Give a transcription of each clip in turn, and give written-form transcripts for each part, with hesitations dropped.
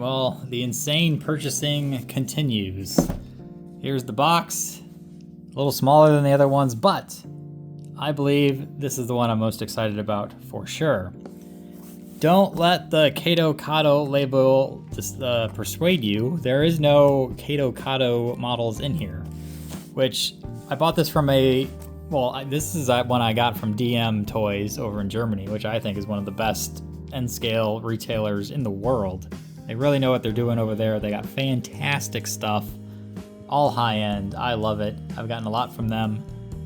well, the insane purchasing continues. Here's the box, a little smaller than the other ones, but I believe this is the one I'm most excited about for sure. Don't let the Kato Kato label persuade you. There is no Kato Kato models in here, which I bought this from this is one I got from DM Toys over in Germany, which I think is one of the best N-scale retailers in the world. They really know what they're doing over there. They got fantastic stuff, all high-end. I love it. I've gotten a lot from them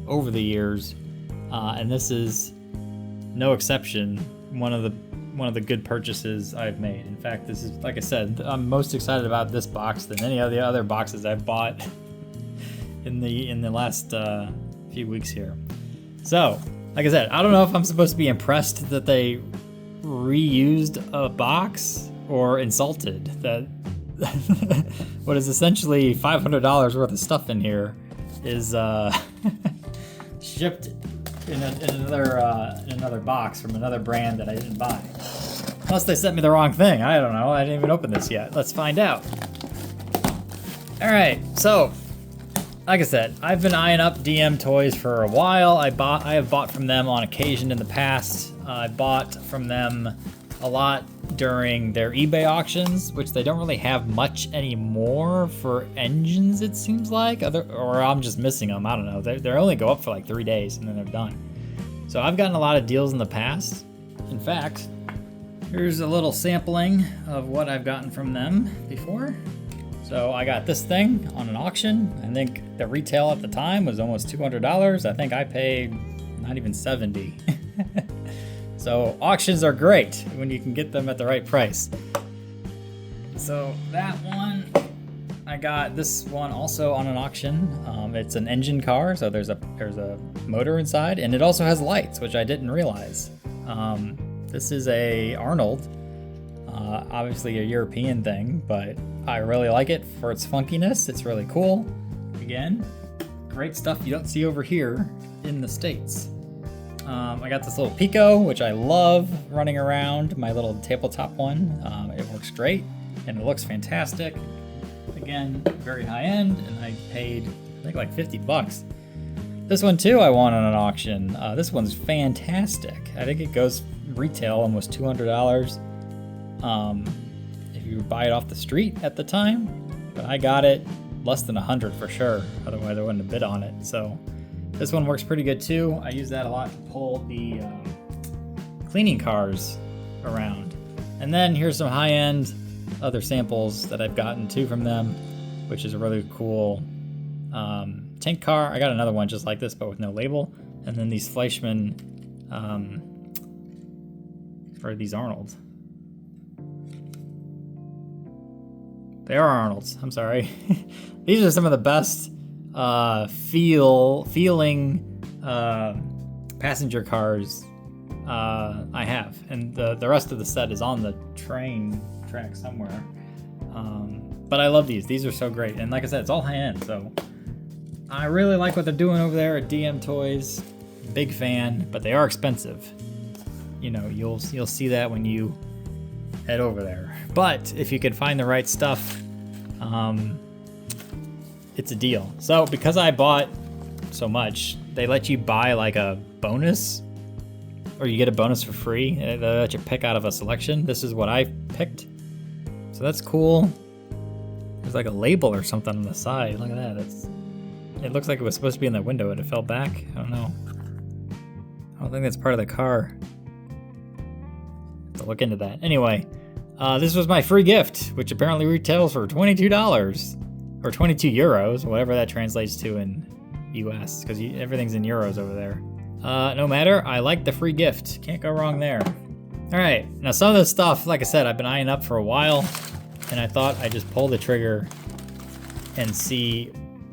over the years, and this is no exception. One of the good purchases I've made. In fact, this is, like I said, I'm most excited about this box than any of the other boxes I've bought in the last few weeks here. So, like I said, I don't know if I'm supposed to be impressed that they reused a box or insulted that what is essentially $500 worth of stuff in here is shipped in another box from another brand that I didn't buy. Unless they sent me the wrong thing. I don't know. I didn't even open this yet. Let's find out. All right, so like I said, I've been eyeing up DM Toys for a while. I have bought from them on occasion in the past. I bought from them a lot during their eBay auctions, which they don't really have much anymore for engines, it seems like, or I'm just missing them. I don't know. They only go up for like 3 days and then they're done. So I've gotten a lot of deals in the past. In fact, here's a little sampling of what I've gotten from them before. So I got this thing on an auction. I think the retail at the time was almost $200. I think I paid not even $70. So auctions are great when you can get them at the right price. So that one, I got this one also on an auction. It's an engine car, so there's a motor inside, and it also has lights, which I didn't realize. This is a Arnold, obviously a European thing, but I really like it for its funkiness. It's really cool. Again, great stuff you don't see over here in the States. I got this little Pico, which I love running around, my little tabletop one. It works great and it looks fantastic. Again, very high end, and I paid, I think, like 50 bucks. This one too I won on an auction. This one's fantastic. I think it goes retail almost $200 if you buy it off the street at the time, but I got it less than 100 for sure, otherwise I wouldn't have bid on it. So this one works pretty good too. I use that a lot to pull the cleaning cars around. And then here's some high-end other samples that I've gotten too from them, which is a really cool tank car. I got another one just like this but with no label. And then these Fleischmann, or these Arnolds. They are Arnolds, I'm sorry. These are some of the best feeling passenger cars I have. And the rest of the set is on the train track somewhere. But I love these. These are so great. And like I said, it's all high-end, so I really like what they're doing over there at DM Toys. Big fan, but they are expensive. You know, you'll see that when you head over there. But if you can find the right stuff, it's a deal. So because I bought so much, they let you buy like a bonus, or you get a bonus for free. They let you pick out of a selection. This is what I picked. So that's cool. There's like a label or something on the side. Look at that. It looks like it was supposed to be in the window and it fell back. I don't know. I don't think that's part of the car. Have to look into that. Anyway, this was my free gift, which apparently retails for $22 or 22 euros, whatever that translates to in US, because everything's in euros over there. No matter, I like the free gift. Can't go wrong there. All right, now some of this stuff, like I said, I've been eyeing up for a while, and I thought I'd just pull the trigger and see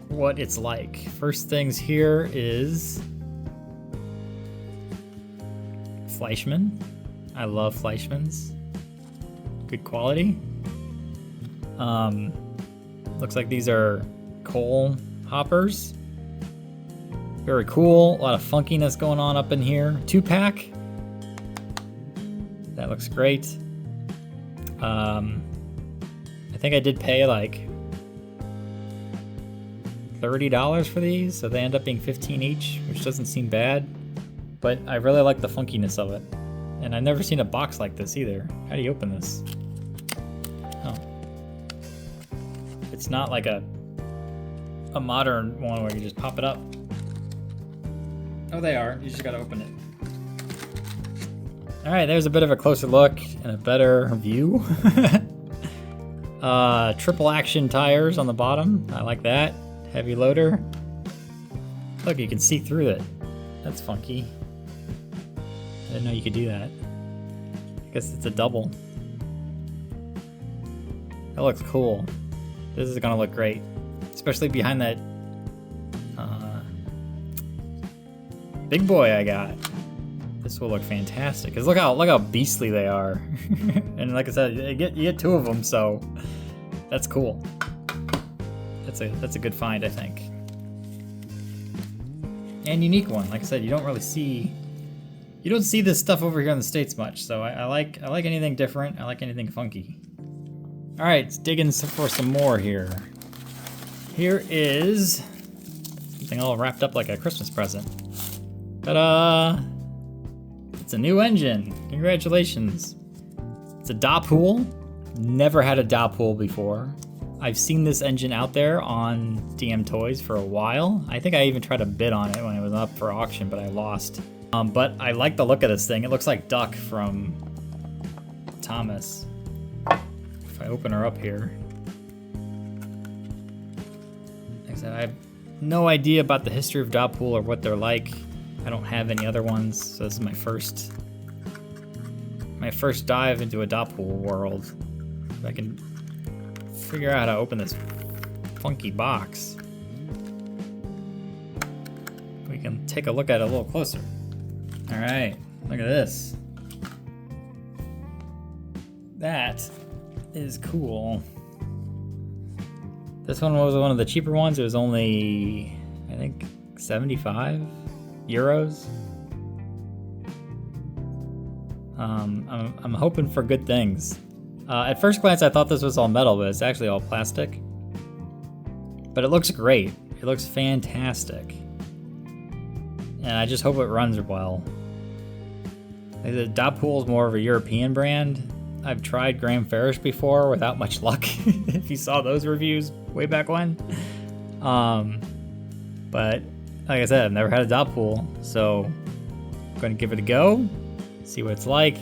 what it's like. First things here is Fleischmann. I love Fleischmanns. Good quality. Looks like these are coal hoppers. Very cool. A lot of funkiness going on up in here. 2-pack. That looks great. think I did pay like $30 for these, so they end up being 15 each, which doesn't seem bad. But I really like the funkiness of it. And I've never seen a box like this either. How do you open this? Oh. It's not like a modern one where you just pop it up. Oh, they are. You just gotta open it. Alright, there's a bit of a closer look and a better view. Triple action tires on the bottom. I like that. Heavy loader. Look, you can see through it. That's funky. I didn't know you could do that. I guess it's a double. That looks cool. This is gonna look great. Especially behind that big boy I got. This will look fantastic. Cause look how beastly they are. And like I said, you get two of them, so that's cool. That's a good find, I think. And unique one. Like I said, you don't see this stuff over here in the States much. So I like anything different. I like anything funky. All right, let's dig in for some more here. Here is something all wrapped up like a Christmas present. Ta-da! It's a new engine. Congratulations. It's a Dapol. Never had a Dapol before. I've seen this engine out there on DM Toys for a while. I think I even tried to bid on it when it was up for auction, but I lost. But I like the look of this thing. It looks like Duck from Thomas. If I open her up here. Like I said, I have no idea about the history of Dapol or what they're like. I don't have any other ones, so this is my first dive into a Dapol world. If I can figure out how to open this funky box, we can take a look at it a little closer. All right, look at this. That is cool. This one was one of the cheaper ones. It was only, I think, 75 euros. I'm hoping for good things. At first glance, I thought this was all metal, but it's actually all plastic. But it looks great. It looks fantastic. And I just hope it runs well. The Dapol is more of a European brand. I've tried Graham Farish before without much luck. If you saw those reviews way back when. But like I said, I've never had a Dapol, so I'm going to give it a go, see what it's like.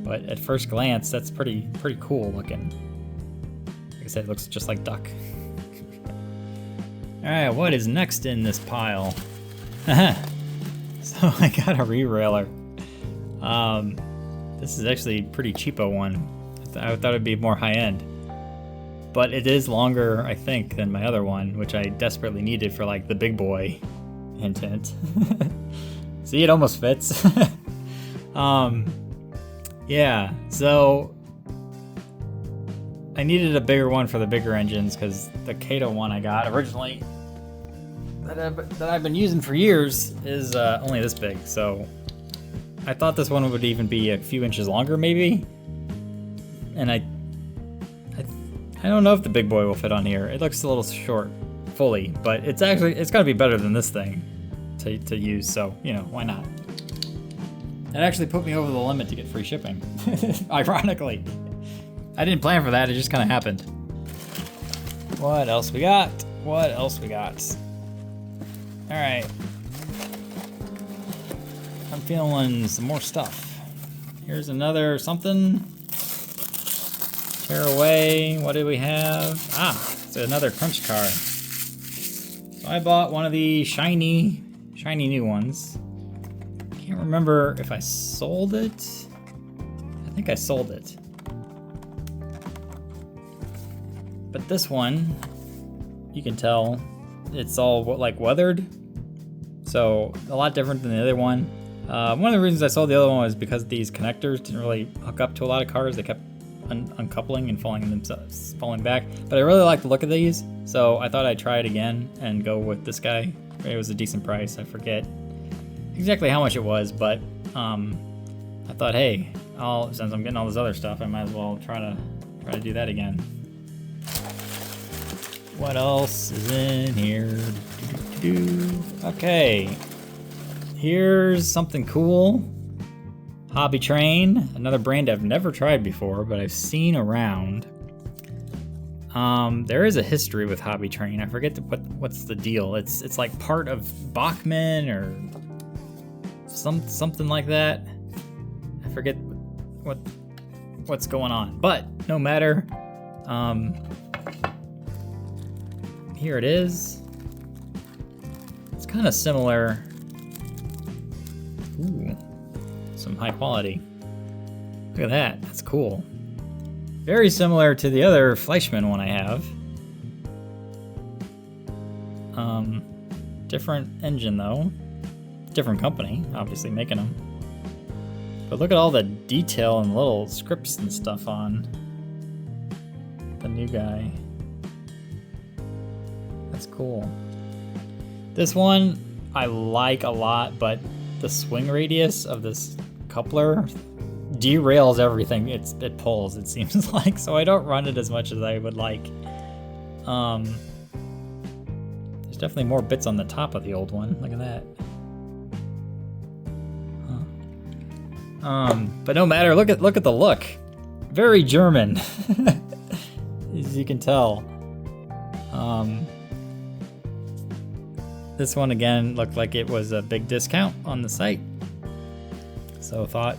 But at first glance, that's pretty cool looking. Like I said, it looks just like Duck. Alright, what is next in this pile? So I got a Rerailer. This is actually a pretty cheapo one. I thought it'd be more high-end. But it is longer, I think, than my other one, which I desperately needed for like the big boy. Hint, hint. See, it almost fits. Yeah, so I needed a bigger one for the bigger engines because the Kato one I got originally that I've been using for years is only this big. So I thought this one would even be a few inches longer, maybe. And I don't know if the big boy will fit on here. It looks a little short, fully, but it's gotta be better than this thing to use. So you know, why not? It actually put me over the limit to get free shipping. Ironically. I didn't plan for that, it just kind of happened. What else we got? Alright. I'm feeling some more stuff. Here's another something. Tear away. What do we have? It's another crunch car. So I bought one of the shiny new ones. Can't remember if I sold it. I think I sold it. But this one, you can tell it's all like weathered. So a lot different than the other one. One of the reasons I sold the other one was because these connectors didn't really hook up to a lot of cars. They kept uncoupling and falling back. But I really like the look of these, so I thought I'd try it again and go with this guy. It was a decent price. I forget exactly how much it was, but I thought, hey, since I'm getting all this other stuff, I might as well try to do that again. What else is in here? Okay. Here's something cool. Hobbytrain, another brand I've never tried before, but I've seen around. There is a history with Hobbytrain. I forget what's the deal. It's like part of Bachmann or something like that. I forget what's going on, but no matter. Here it is. It's kind of similar. Ooh, some high quality. Look at that. That's cool. Very similar to the other Fleischmann one I have. Different engine though. Different company, obviously making them. But look at all the detail and little scripts and stuff on the new guy. That's cool. This one I like a lot, but the swing radius of this coupler derails everything it pulls, it seems like, so I don't run it as much as I would like. There's definitely more bits on the top of the old one. Look at that. But no matter, look at the look. Very German, as you can tell. This one again looked like it was a big discount on the site, so thought,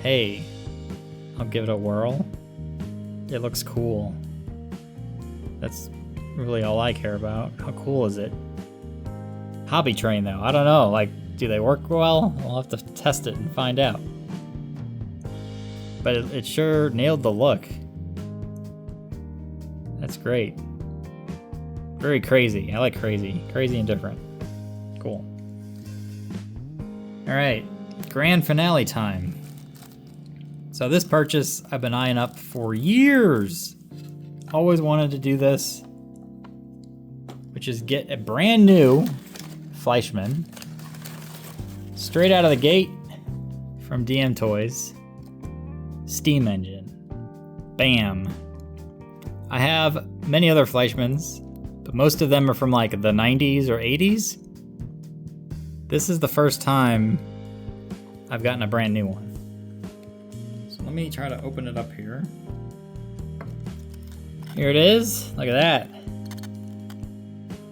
hey, I'll give it a whirl. It looks cool. That's really all I care about. How cool is it? Hobbytrain though, I don't know, like, do they work well? We'll have to test it and find out. But it sure nailed the look. That's great. Very crazy. I like crazy. Crazy and different. Cool. Alright, grand finale time. So this purchase I've been eyeing up for years. Always wanted to do this, which is get a brand new Fleischmann straight out of the gate from DM Toys. Steam engine. Bam. I have many other Fleischmanns, but most of them are from like the 90s or 80s. This is the first time I've gotten a brand new one. So let me try to open it up here. Here it is. Look at that.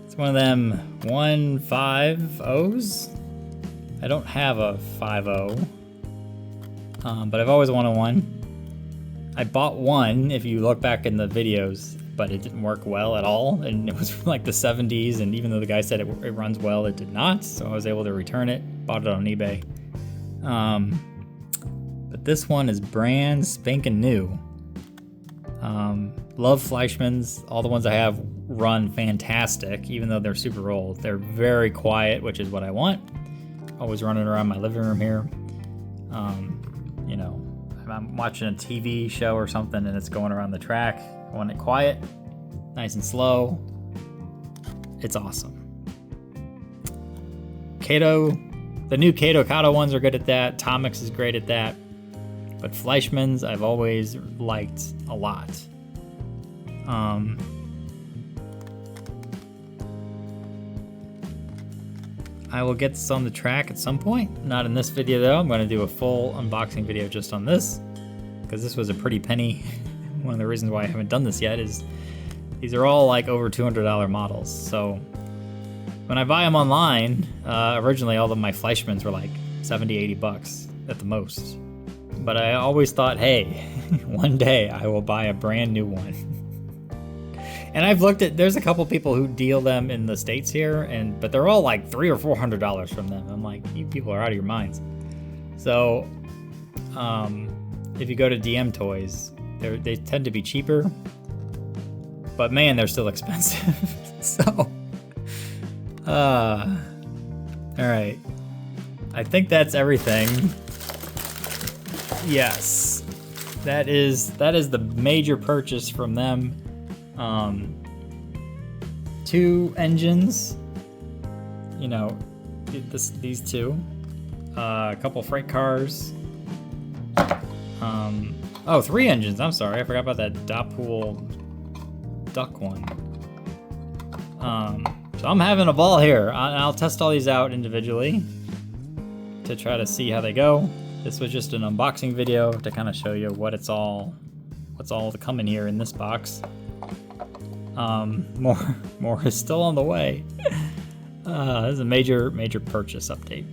It's one of them 1.5.0s. I don't have a 5.0, but I've always wanted one. I bought one, if you look back in the videos, but it didn't work well at all, and it was from like the 70s, and even though the guy said it runs well, it did not, so I was able to return it, bought it on eBay. But this one is brand spanking new. Love Fleischmanns. All the ones I have run fantastic, even though they're super old. They're very quiet, which is what I want. Always running around my living room here. You know, if I'm watching a TV show or something and it's going around the track, I want it quiet, nice and slow. It's awesome. Kato, the new Kato ones are good at that. Tomix is great at that. But Fleischmann's I've always liked a lot. I will get this on the track at some point. Not in this video though. I'm going to do a full unboxing video just on this, because this was a pretty penny. One of the reasons why I haven't done this yet is these are all like over $200 models. So when I buy them online, originally all of my Fleischmanns were like 70, 80 bucks at the most. But I always thought, hey, one day I will buy a brand new one. And I've looked at, there's a couple people who deal them in the States here, but they're all like $300 or $400 from them. I'm like, you people are out of your minds. So if you go to DM Toys, they tend to be cheaper, but man, they're still expensive. So, all right. I think that's everything. Yes, that is the major purchase from them. 2 engines, you know, these two, a couple freight cars, 3 engines, I'm sorry, I forgot about that Dapol duck one. So I'm having a ball here. I'll test all these out individually to try to see how they go. This was just an unboxing video to kind of show you what's all coming here in this box. More is still on the way. This is a major purchase update.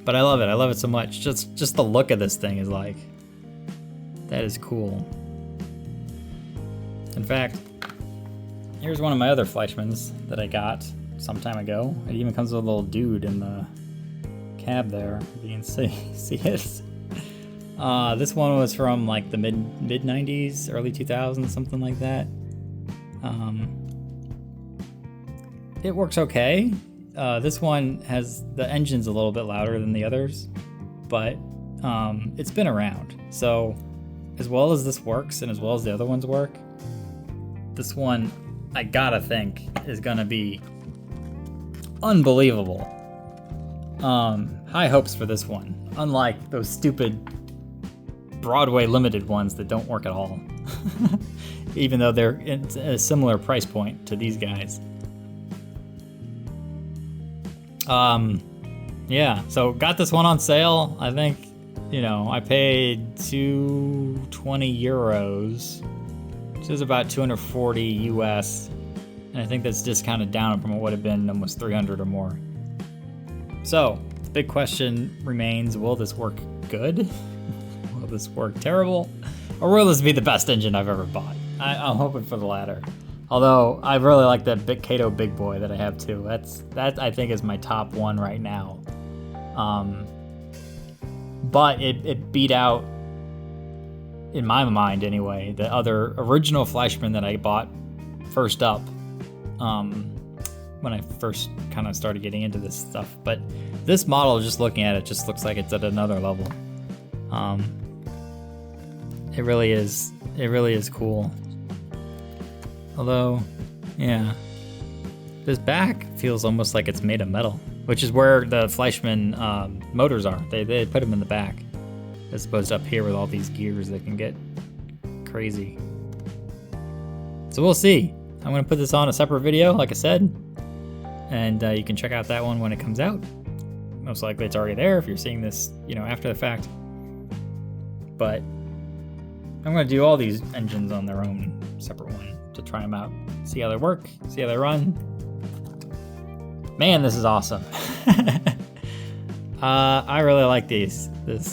But I love it. I love it so much. Just the look of this thing is like, that is cool. In fact, here's one of my other Fleischmanns that I got some time ago. It even comes with a little dude in the cab there. You can see it. This one was from like the mid 90s, early 2000s, something like that. It works okay. This one has, the engine's a little bit louder than the others, but it's been around. So as well as this works and as well as the other ones work, this one I gotta think is gonna be unbelievable. High hopes for this one, unlike those stupid Broadway limited ones that don't work at all. Even though they're in a similar price point to these guys. Yeah, so got this one on sale. I think, I paid 220 euros, which is about 240 US. And I think that's discounted down from what would have been almost 300 or more. So the big question remains, will this work good? Will this work terrible? Or will this be the best engine I've ever bought? I'm hoping for the latter. Although I really like that Kato Big Boy that I have too. That I think is my top one right now. But it beat out, in my mind anyway, the other original Fleischmann that I bought first up when I first kind of started getting into this stuff. But this model, just looking at it, just looks like it's at another level. It really is. It really is cool. Although, yeah, this back feels almost like it's made of metal, which is where the Fleischmann motors are. They put them in the back, as opposed to up here with all these gears that can get crazy. So we'll see. I'm gonna put this on a separate video, like I said, and you can check out that one when it comes out. Most likely it's already there if you're seeing this, after the fact. But I'm gonna do all these engines on their own separate one to try them out, see how they work, see how they run. Man, this is awesome. I really like this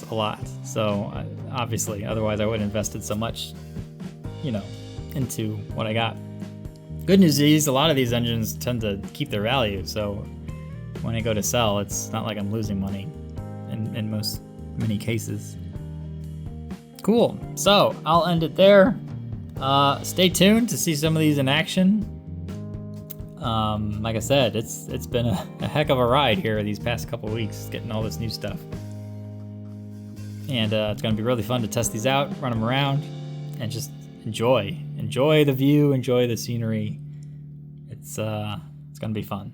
a lot. So obviously, otherwise I wouldn't have invested so much, into what I got. Good news is a lot of these engines tend to keep their value. So when I go to sell, it's not like I'm losing money in many cases. Cool. So I'll end it there. Stay tuned to see some of these in action. Like I said, it's been a heck of a ride here these past couple weeks, getting all this new stuff. And it's going to be really fun to test these out, run them around, and just enjoy the view, enjoy the scenery. It's going to be fun.